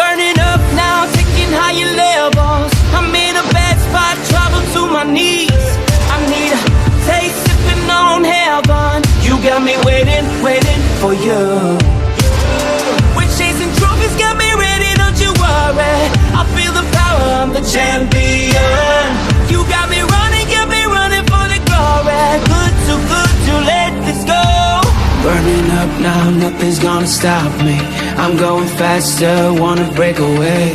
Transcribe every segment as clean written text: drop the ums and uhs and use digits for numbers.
Burning up now, taking higher levels. I'm in a bad spot, trouble to my knees. I need a taste, sipping on heaven. You got me waiting, waiting for you. We're chasing trophies, got me ready, don't you worry. I feel the power, I'm the champion. You got me running for the glory. Good to let this go. Burning up now, nothing's gonna stop me. I'm going faster, wanna break away.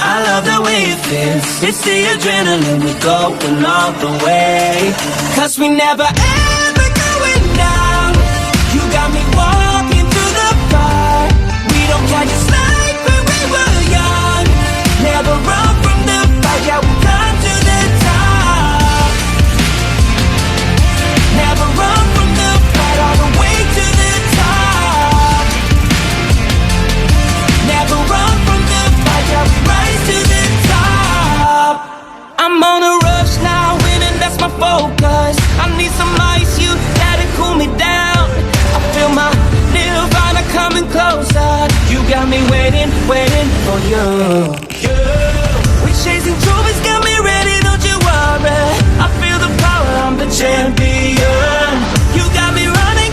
I love the way it feels. It's the adrenaline, we're going all the way. Cause we never ever going down. You got me walking through the fire. We don't catch a like when we were young. Never run from the fight, yeah, we come to the top. Never run from the fight, all the way to the top. Never run from the fight, yeah, we rise to the top. I'm on a rush now, winning, that's my focus. I need some ice, you gotta cool me down. I feel my nirvana coming closer. You got me waiting, waiting for you. We're chasing trophies, got me ready, don't you worry. I feel the power, I'm the champion. You got me running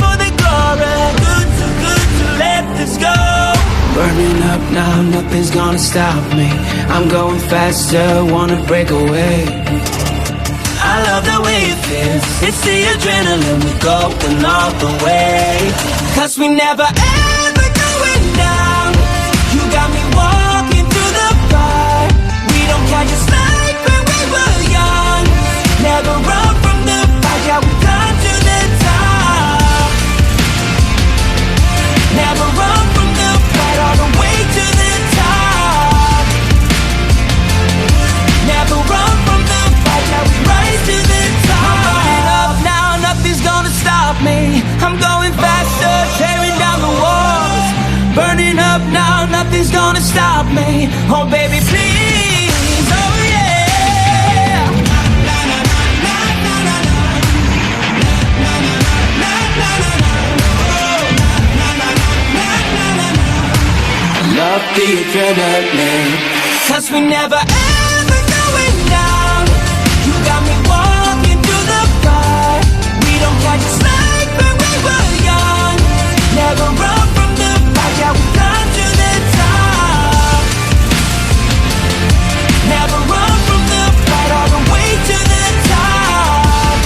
for the glory. Good to let this go. Burning up now, nothing's gonna stop me. I'm going faster, wanna break away. I love the way it feels. It's the adrenaline, we're going all the way. Cause we never ever going down. You got me walking through the fire. We don't catch a like when we were young. Never run from the fight, yeah, we come to the top. Never run from the fight, all the way to the top. Never run from the fight, yeah, we rise to the top. I'm burning up now, nothing's gonna stop me. I'm going faster, tearing down the walls. Burning up now, nothing's gonna stop me. Oh baby, please, oh yeah. Love the adrenaline. Cause we never ever going down. You got me walking through the fire. We don't catch a like when we were young. Never run from the fight, yeah, we come to the top. Never run from the fight, all the way to the top.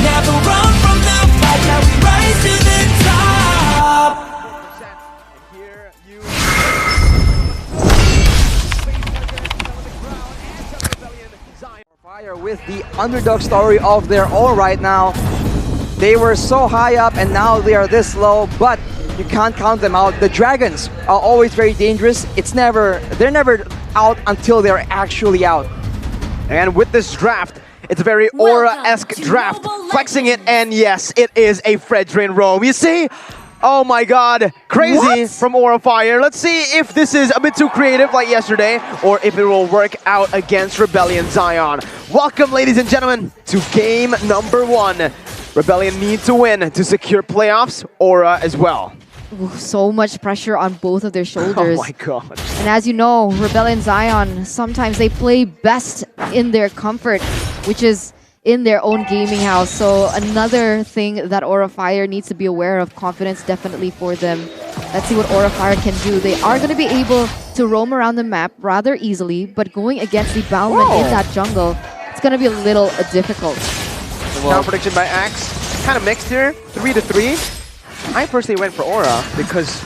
Never run from the fight, yeah, we rise to the top. Here you Fire with the underdog story of their own right now. They were so high up and now they are this low, but you can't count them out. The dragons are always very dangerous. They're never out until they're actually out. And with this draft, it's a very Aura-esque draft. Flexing it, and yes, it is a Fredrin roam. You see? Oh my god, crazy from Aura Fire. Let's see if this is a bit too creative like yesterday, or if it will work out against Rebellion Zion. Welcome, ladies and gentlemen, to game number 1. Rebellion need to win to secure playoffs, Aura as well. Ooh, so much pressure on both of their shoulders. Oh my god. And as you know, Rebellion Zion, sometimes they play best in their comfort, which is in their own gaming house. So another thing that Aura Fire needs to be aware of, confidence definitely for them. Let's see what Aura Fire can do. They are going to be able to roam around the map rather easily, but going against the Bowman in that jungle, it's going to be a little difficult. Now prediction by Axe, kind of mixed here, 3-3. I personally went for Aura because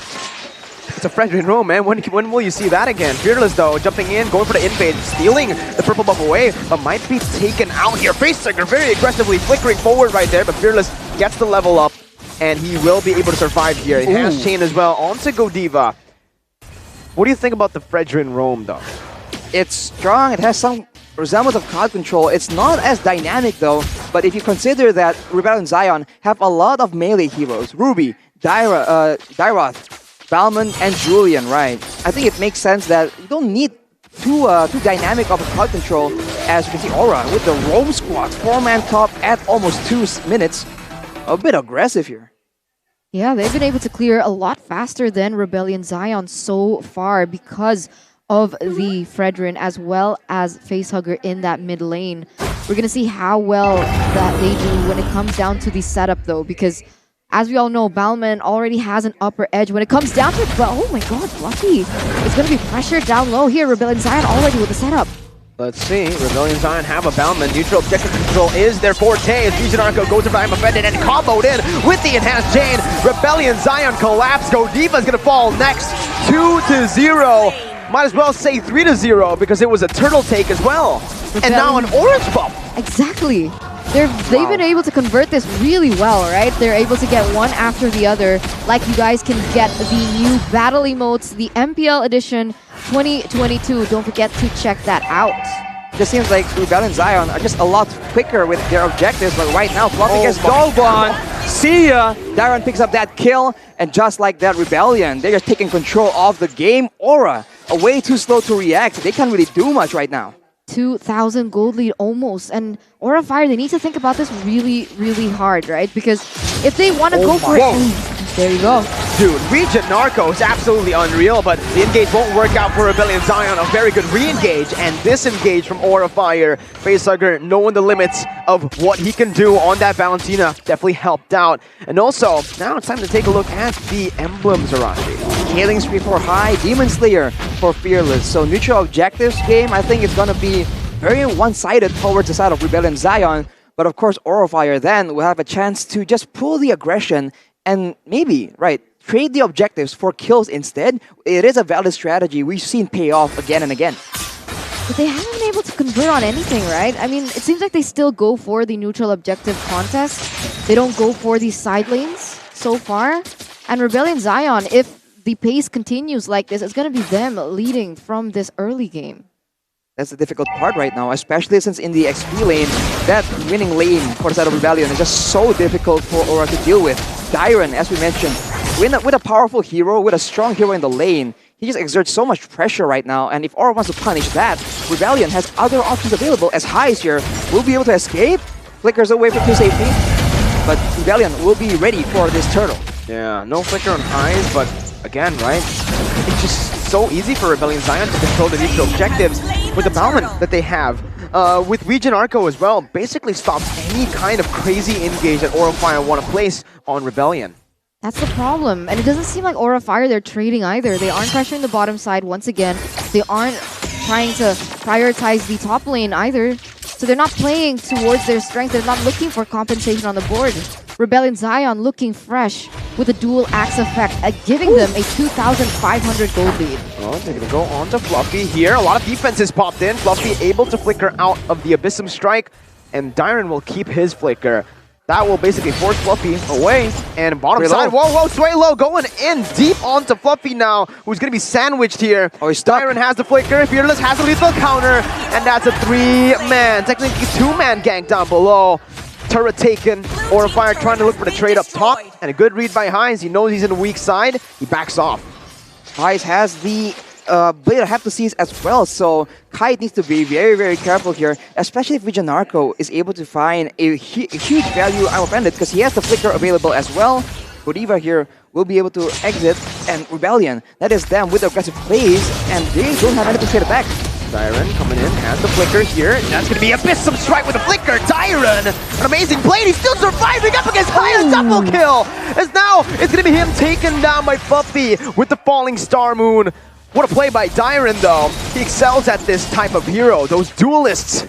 it's a Fredrin roam, man. When will you see that again? Fearless though, jumping in, going for the invade, stealing the purple buff away, but might be taken out here. Face Trigger very aggressively flickering forward right there, but Fearless gets the level up, and he will be able to survive here. He has Chain as well onto Godiva. What do you think about the Fredrin roam though? It's strong, it has some resemblance of crowd control. It's not as dynamic though, but if you consider that Rebellion Zion have a lot of melee heroes, Ruby, Dyroth, Balman, and Julian, right? I think it makes sense that you don't need too dynamic of a crowd control as you can see Aura with the roam squad, 4-man top at almost 2 minutes. A bit aggressive here. Yeah, they've been able to clear a lot faster than Rebellion Zion so far because of the Fredrin as well as Facehugger in that mid lane. We're going to see how well that they do when it comes down to the setup though, because as we all know, Balman already has an upper edge when it comes down to it. But oh my god, Fluffy is going to be pressured down low here. Rebellion Zion already with the setup. Let's see. Rebellion Zion have a Balman. Neutral objective control is their forte. As Legion Arco goes to I'm offended and comboed in with the enhanced chain. Rebellion Zion collapse. Godiva's gonna fall next. 2-0. Might as well say 3-0 because it was a turtle take as well. And now an orange buff. Exactly. They've been able to convert this really well, right? They're able to get one after the other. Like you guys can get the new battle emotes, the MPL edition 2022. Don't forget to check that out. Just seems like Rebellion Zion are just a lot quicker with their objectives, but right now, Fluffy gets Dogbon. See ya! Darren picks up that kill, and just like that, Rebellion, they're just taking control of the game. Aura, way too slow to react. They can't really do much right now. 2,000 gold lead almost, and Aura Fire, they need to think about this really, really hard, right? Because if they want to go for it, there you go. Dude, Region Narco is absolutely unreal, but the engage won't work out for Rebellion Zion. A very good re-engage and disengage from Aura Fire. Facehugger knowing the limits of what he can do on that Valentina definitely helped out. And also, now it's time to take a look at the emblems, Arashi. Healing Spree for High, Demon Slayer for Fearless. So neutral objectives game, I think it's going to be very one-sided towards the side of Rebellion Zion. But of course, Aura Fire then will have a chance to just pull the aggression and maybe, right, trade the objectives for kills instead. It is a valid strategy we've seen pay off again and again. But they haven't been able to convert on anything, right? I mean, it seems like they still go for the neutral objective contest. They don't go for the side lanes so far. And Rebellion Zion, if the pace continues like this, it's going to be them leading from this early game. That's the difficult part right now, especially since in the XP lane, that winning lane for the side of Rebellion is just so difficult for Aura to deal with. Dyron, as we mentioned, with a powerful hero, with a strong hero in the lane, he just exerts so much pressure right now, and if Aura wants to punish that, Rebellion has other options available, as Highs here will be able to escape, flickers away for 2 safety, but Rebellion will be ready for this turtle. Yeah, no flicker on Highs, but again, right, it's just so easy for Rebellion Zion to control the neutral objectives with the Balman that they have. With Region Arco as well, basically stops any kind of crazy engage that Aura Fire want to place on Rebellion. That's the problem. And it doesn't seem like Aura Fire they're trading either. They aren't pressuring the bottom side once again. They aren't trying to prioritize the top lane either. So they're not playing towards their strength. They're not looking for compensation on the board. Rebellion Zion looking fresh with a dual axe effect, giving them a 2,500 gold lead. Oh, they're going to go on to Fluffy here. A lot of defenses popped in. Fluffy able to flicker out of the Abyssum Strike, and Dyron will keep his flicker. That will basically force Fluffy away. And bottom side, whoa, Sway Low going in deep onto Fluffy now, who's going to be sandwiched here. Oh, he's stuck. Dyron has the flicker, Fearless has a lethal counter, and that's a 3-man, technically 2-man gank down below. Turret taken, Aura Fire trying to look for the trade up top, and a good read by Highs. He knows he's in the weak side, he backs off. Highs has the Blade of Heptaseas as well, so Kite needs to be very, very careful here, especially if Vijanarco is able to find a huge value I'm offended because he has the flicker available as well. Godiva here will be able to exit, and Rebellion, that is them with aggressive plays, and they don't have anything to trade it back. Dyron coming in, has the flicker here, and that's going to be Abyssum Strike with the flicker. Dyron, an amazing play, and he's still surviving up against Highs, double kill! As now, it's going to be him taken down by Fluffy with the falling Star Moon. What a play by Dyron, though. He excels at this type of hero, those duelists.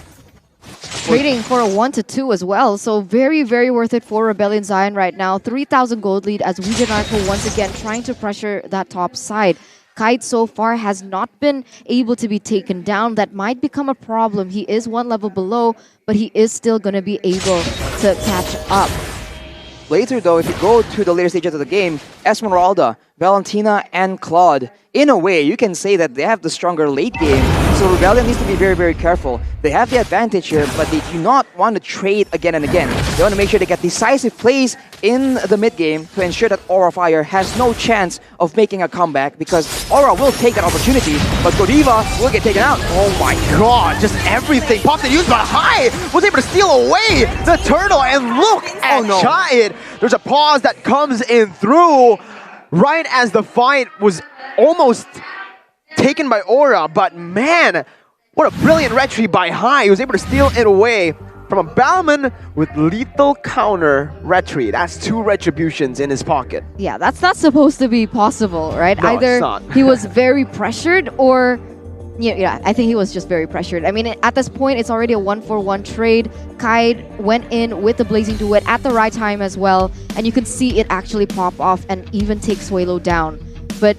Trading for a 1-2 as well, so very, very worth it for Rebellion Zion right now. 3,000 gold lead as Wijanarco once again trying to pressure that top side. Kite so far has not been able to be taken down. That might become a problem. He is 1 level below, but he is still going to be able to catch up. Later though, if you go to the later stages of the game, Esmeralda, Valentina, and Claude, in a way, you can say that they have the stronger late game So Rebellion needs to be very, very careful. They have the advantage here, but they do not want to trade again and again. They want to make sure they get decisive plays in the mid game to ensure that Aura Fire has no chance of making a comeback, because Aura will take that opportunity, but Godiva will get taken out. Oh my god, just everything. Popped and used by High. Was able to steal away the turtle, and look at Giant. There's a pause that comes in through right as the fight was almost taken by Aura, but man, what a brilliant retry by High. He was able to steal it away from a Balman with lethal counter retry. That's 2 retributions in his pocket. Yeah, that's not supposed to be possible, right? No, Either it's not. he was very pressured, or yeah, I think he was just very pressured. I mean, at this point, it's already a 1-for-1 trade. Kaid went in with the Blazing Duet at the right time as well, and you can see it actually pop off and even take Swalo down. But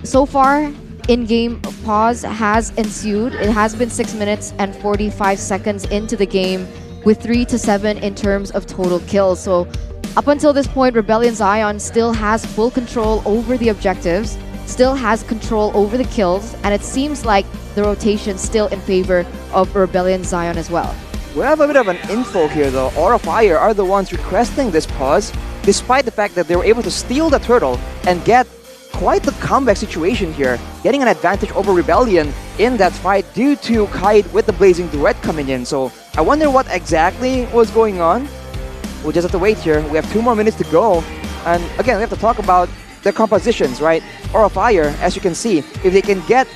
so far, in-game pause has ensued. It has been 6 minutes and 45 seconds into the game, with 3 to 7 in terms of total kills. So up until this point, Rebellion Zion still has full control over the objectives, still has control over the kills, and it seems like the rotation still in favor of Rebellion Zion as well. We have a bit of an info here though. Aura Fire are the ones requesting this pause, despite the fact that they were able to steal the turtle and get quite the comeback situation here, getting an advantage over Rebellion in that fight due to Kaid with the Blazing Duet coming in. So I wonder what exactly was going on. We'll just have to wait here. We have 2 more minutes to go. And again, we have to talk about the compositions, right? Aura Fire, as you can see, if they can get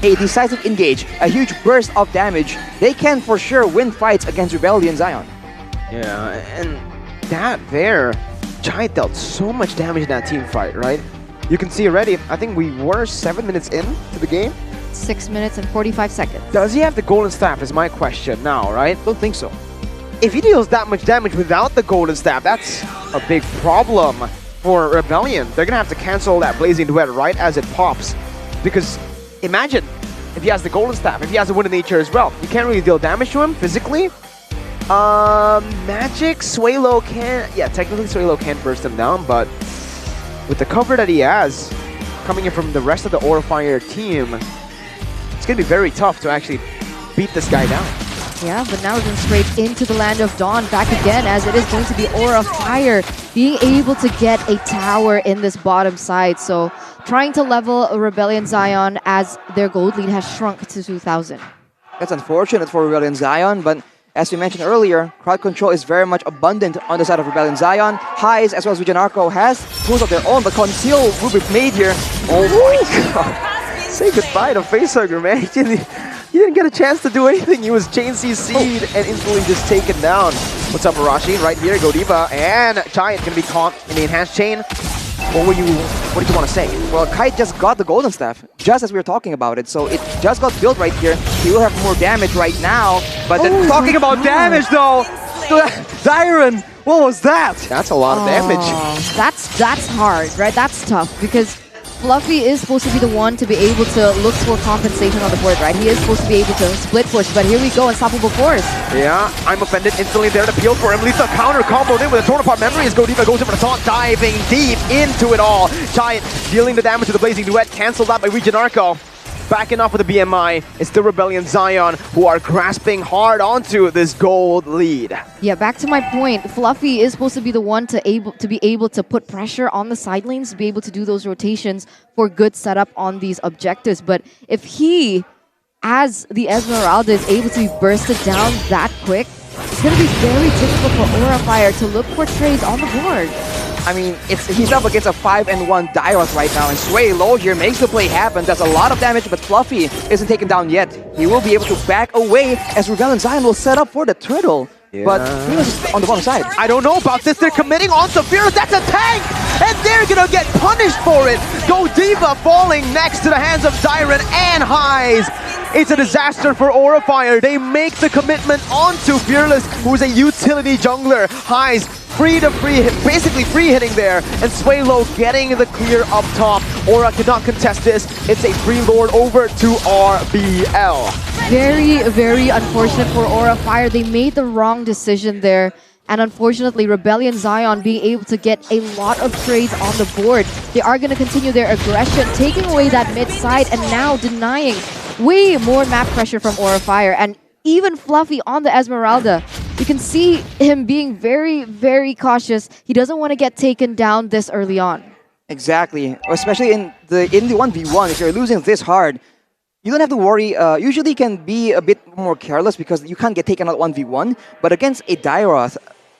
a decisive engage, a huge burst of damage, they can for sure win fights against Rebellion Zion. Yeah, and that there, Giant dealt so much damage in that team fight, right? You can see already, I think we were 7 minutes into the game. 6 minutes and 45 seconds. Does he have the golden staff is my question now, right? Don't think so. If he deals that much damage without the golden staff, that's a big problem for Rebellion. They're gonna have to cancel that Blazing Duet right as it pops. Because imagine if he has the golden staff, if he has the Wind of Nature as well, you can't really deal damage to him physically. Magic, Swalo can, yeah, technically Swalo can burst him down, but with the cover that he has coming in from the rest of the Aura Fire team, it's going to be very tough to actually beat this guy down. Yeah, but now we're going straight into the Land of Dawn back again, as it is going to be Aura Fire being able to get a tower in this bottom side. So trying to level Rebellion Zion as their gold lead has shrunk to 2,000. That's unfortunate for Rebellion Zion, but as we mentioned earlier, crowd control is very much abundant on the side of Rebellion Zion. Highs as well as Vijanarco has tools of their own, but Conceal will be made here. Oh my god. Say goodbye to Facehugger, man. He didn't get a chance to do anything. He was chain CC'd and instantly just taken down. What's up, Arashi? Right here, Godiva and Giant gonna be caught in the enhanced chain. What did you want to say? Well, Kite just got the golden staff, just as we were talking about it. So it just got built right here. He will have more damage right now. But then talking about damage though, Siren, what was that? That's a lot of damage. That's hard, right? That's tough, because Fluffy is supposed to be the one to be able to look for compensation on the board, right? He is supposed to be able to split push, but here we go, Unstoppable Force. Yeah, I'm offended instantly there to peel for him. Lethal counter comboed in with a torn apart memory as Godiva goes in for the taunt, diving deep into it all. Giant dealing the damage to the Blazing Duet, cancelled out by Vijanarco. Backing off with the BMI, it's the Rebellion Zion who are grasping hard onto this gold lead. Yeah, back to my point, Fluffy is supposed to be the one to be able to put pressure on the side lanes, to be able to do those rotations for good setup on these objectives. But if he, as the Esmeralda, is able to be bursted down that quick, it's going to be very difficult for Aura Fire to look for trades on the board. I mean, he's up against a 5-1 Dairoth right now, and Sway Low here makes the play happen. Does a lot of damage, but Fluffy isn't taken down yet. He will be able to back away as Rebellion Zion will set up for the turtle. Yeah. But Fearless is on the bottom side. I don't know about this. They're committing onto Fearless. That's a tank! And they're gonna get punished for it! Godiva falling next to the hands of Siren and Highs. It's a disaster for Aura Fire. They make the commitment onto Fearless, who is a utility jungler. Highs basically free hitting there, and Swalo getting the clear up top. Aura cannot contest this. It's a free lord over to RBL. Very, very unfortunate for Aura Fire. They made the wrong decision there. And unfortunately, Rebellion Zion being able to get a lot of trades on the board. They are going to continue their aggression, taking away that mid side and now denying way more map pressure from Aura Fire, and even Fluffy on the Esmeralda. You can see him being very, very cautious. He doesn't want to get taken down this early on. Exactly, especially in the 1v1. If you're losing this hard, you don't have to worry. Usually you can be a bit more careless because you can't get taken out 1v1. But against a Dairoth,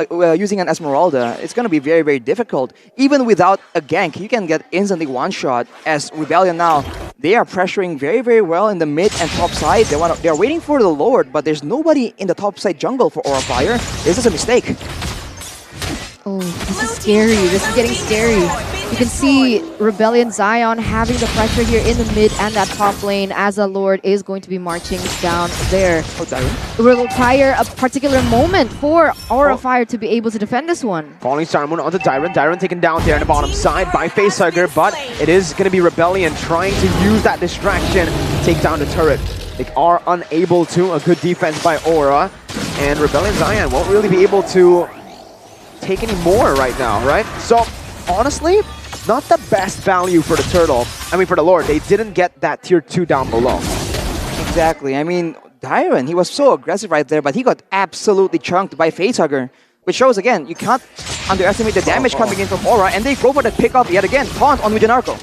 using an Esmeralda, it's going to be very, very difficult. Even without a gank, you can get instantly one-shot. As Rebellion now, they are pressuring very, very well in the mid and top side. They're waiting for the Lord, but there's nobody in the top side jungle for Aura Fire. This is a mistake. Oh, this is scary. This is getting scary. You can see Rebellion Zion having the pressure here in the mid and that top lane as the Lord is going to be marching down there. It will require a particular moment for Aura Fire to be able to defend this one. Falling Star Moon onto Dyron. Dyron taken down there on the bottom side by Facehugger, but it is going to be Rebellion trying to use that distraction to take down the turret. They are unable to. A good defense by Aura, and Rebellion Zion won't really be able to take any more right now, right? So, honestly, not the best value for the turtle. I mean, for the Lord, they didn't get that tier 2 down below. Exactly. I mean, Dyron, he was so aggressive right there, but he got absolutely chunked by Facehugger, which shows again, you can't underestimate the damage coming in from Aura, and they go for the pickoff yet again. Taunt on Wijanarko.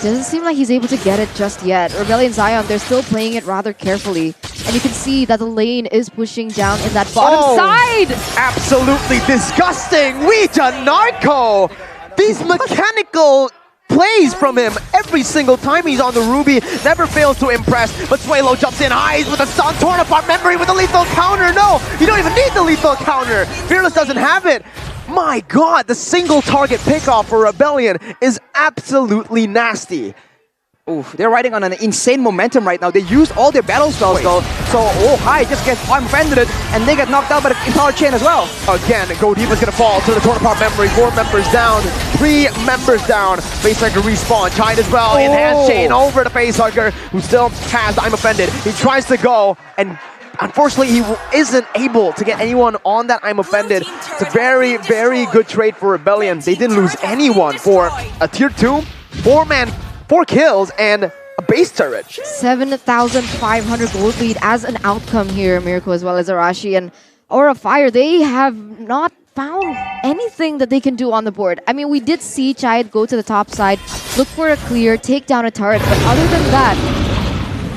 Doesn't seem like he's able to get it just yet. Rebellion Zion, they're still playing it rather carefully. And you can see that the lane is pushing down in that bottom side. Absolutely disgusting. Wijanarko. These mechanical plays from him every single time he's on the Ruby never fails to impress. But Swalo jumps in high with a stun, torn apart memory with a lethal counter. No, you don't even need the lethal counter. Fearless doesn't have it. My God, the single target pickoff for Rebellion is absolutely nasty. Oof, they're riding on an insane momentum right now. They used all their battle spells though. So, High just gets offended and they get knocked out by the Empower Chain as well. Again, Go Diva's gonna fall to the torn apart memory. 4 members down, 3 members down. Facehugger respawn, Chide as well. Enhanced Chain over to Facehugger, who still has I'm offended. He tries to go, and unfortunately, he isn't able to get anyone on that I'm offended. It's a very, very good trade for Rebellion. They didn't lose anyone for a tier 2, 4-man, 4 kills, and a base turret. 7,500 gold lead as an outcome here, Miracle as well as Arashi. And Aura Fire, they have not found anything that they can do on the board. I mean, we did see Chide go to the top side, look for a clear, take down a turret, but other than that,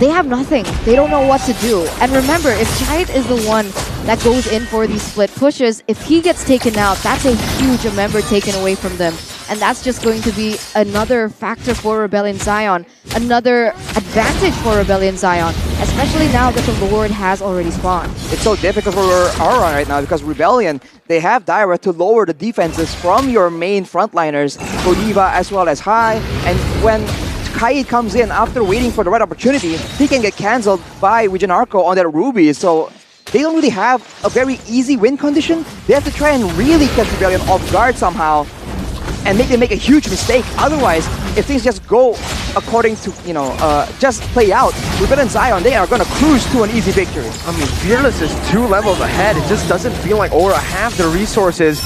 they have nothing. They don't know what to do. And remember, if Chide is the one that goes in for these split pushes, if he gets taken out, that's a huge member taken away from them. And that's just going to be another factor for Rebellion Zion, another advantage for Rebellion Zion, especially now that the Lord has already spawned. It's so difficult for Aura right now because Rebellion, they have Dyra to lower the defenses from your main frontliners, Godiva as well as High, and when Kaid comes in after waiting for the right opportunity, he can get cancelled by Wijanarko on that Ruby, so they don't really have a very easy win condition. They have to try and really catch Rebellion off guard somehow and make them make a huge mistake. Otherwise, if things just go according to, just play out, Rebellion Zion, they are going to cruise to an easy victory. I mean, Fearless is 2 levels ahead. It just doesn't feel like Aura have the resources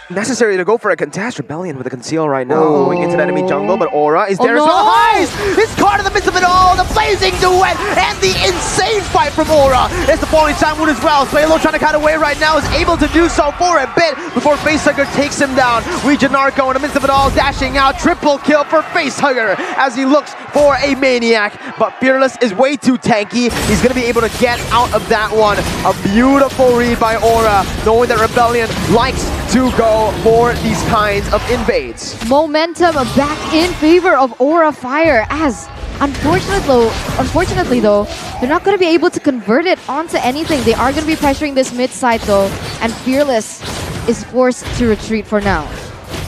necessary to go for a contest. Rebellion with a conceal right now, going into the enemy jungle, but Aura is there as well. Highs! It's caught in the midst of it all, the blazing duet, and the insane fight from Aura. It's the falling Samoon as well. Swalo trying to cut away right now, is able to do so for a bit before Facehugger takes him down. Wijanarko in the midst of it all, dashing out, triple kill for Facehugger as he looks for a Maniac, but Fearless is way too tanky. He's going to be able to get out of that one. A beautiful read by Aura, knowing that Rebellion likes to go for these kinds of invades. Momentum back in favor of Aura Fire as unfortunately though, they're not going to be able to convert it onto anything. They are going to be pressuring this mid side though, and Fearless is forced to retreat for now.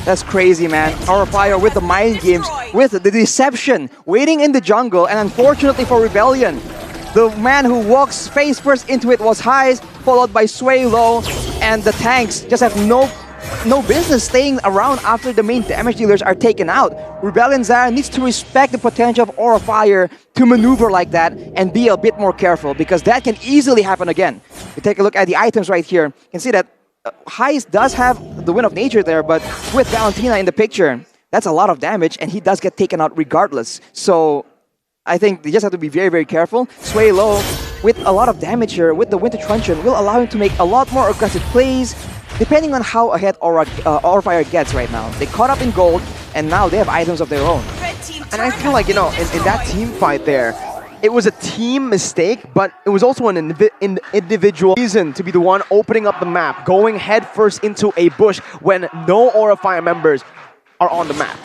That's crazy, man. Aura Fire with the mind games, with the deception, waiting in the jungle, and unfortunately for Rebellion, the man who walks face first into it was Highs, followed by Swalo, and the tanks just have no business staying around after the main damage dealers are taken out. Rebellion Zion needs to respect the potential of Aura Fire to maneuver like that and be a bit more careful, because that can easily happen again. You take a look at the items right here, you can see that Highs does have the Wind of Nature there, but with Valentina in the picture, that's a lot of damage, and he does get taken out regardless. So I think they just have to be very, very careful. Sway low with a lot of damage here with the Winter Truncheon will allow him to make a lot more aggressive plays depending on how ahead Aura Fire gets right now. They caught up in gold and now they have items of their own. And I feel like, in that team fight there, it was a team mistake, but it was also an individual reason to be the one opening up the map, going headfirst into a bush when no Aura Fire members are on the map.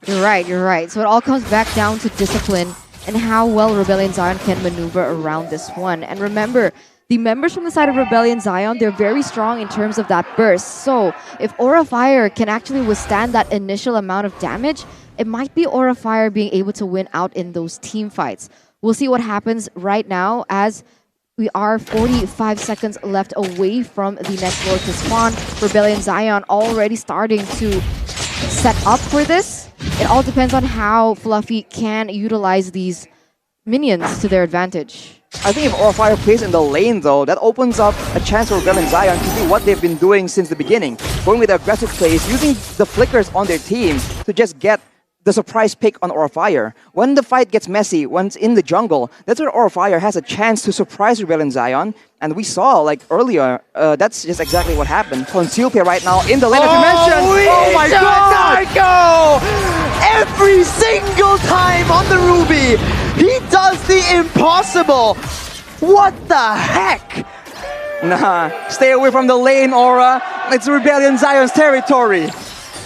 You're right. So it all comes back down to discipline and how well Rebellion Zion can maneuver around this one. And remember, the members from the side of Rebellion Zion, they're very strong in terms of that burst. So if Aura Fire can actually withstand that initial amount of damage, it might be Aura Fire being able to win out in those team fights. We'll see what happens right now as we are 45 seconds left away from the next Lord to spawn. Rebellion Zion already starting to set up for this. It all depends on how Fluffy can utilize these minions to their advantage. I think if Aura Fire plays in the lane though, that opens up a chance for Rebellion Zion to do what they've been doing since the beginning. Going with aggressive plays, using the flickers on their team to just get the surprise pick on Aura Fire. When the fight gets messy, once in the jungle, that's where Aura Fire has a chance to surprise Rebellion Zion. And we saw, like earlier, that's just exactly what happened. Conceal Pair right now in the lane, as you mentioned. Oh my god! Go! Every single time on the Ruby, he does the impossible. What the heck? Nah, stay away from the lane, Aura. It's Rebellion Zion's territory.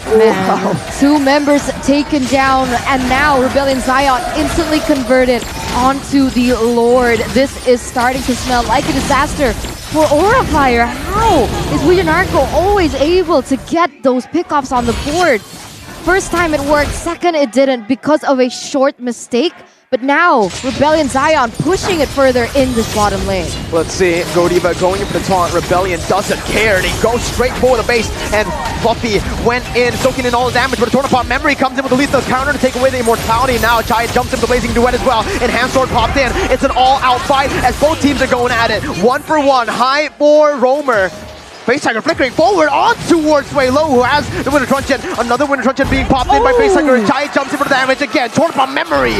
Man, wow. 2 members taken down, and now Rebellion Zion instantly converted onto the Lord. This is starting to smell like a disaster for Aura Fire. How is Wijanarko always able to get those pickoffs on the board? First time it worked, second it didn't because of a short mistake. But now, Rebellion Zion pushing it further in this bottom lane. Let's see, Godiva going in for the taunt. Rebellion doesn't care. They go straight for the base. And Fluffy went in, soaking in all the damage. But a Tornapot Memory comes in with a lethal counter to take away the immortality. Now Giant jumps in the Blazing Duet as well. Enhanced Sword popped in. It's an all-out fight as both teams are going at it. 1 for 1. High for Roamer. Face Tiger flickering forward on towards Sway Low, who has the Winter Truncheon. Another Winter Truncheon being popped in by Face Tiger. Giant jumps in for the damage again. Tornapot Memory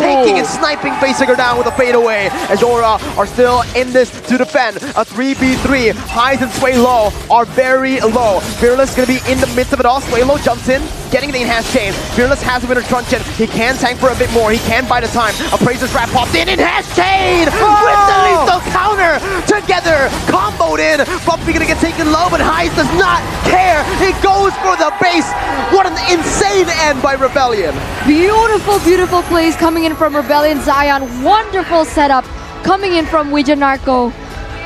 taking and sniping Face Tiger down with a fadeaway. As Aura are still in this to defend. A 3v3. Highs and Sway Low are very low. Fearless going to be in the midst of it all. Sway Low jumps in, getting the enhanced chain. Fearless has the Winter Truncheon. He can tank for a bit more. He can buy the time. Appraiser's Wrap popped in. Enhanced chain with the lethal counter. Together, comboed in. Fluffy going to get taken low, but Heist does not care. He goes for the base. What an insane end by Rebellion. Beautiful, beautiful plays coming in from Rebellion Zion. Wonderful setup coming in from Wijanarko.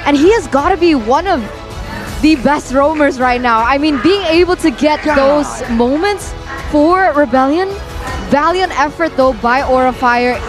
And he has got to be one of the best roamers right now. I mean, being able to get those moments for Rebellion. Valiant effort though by Aura Fire.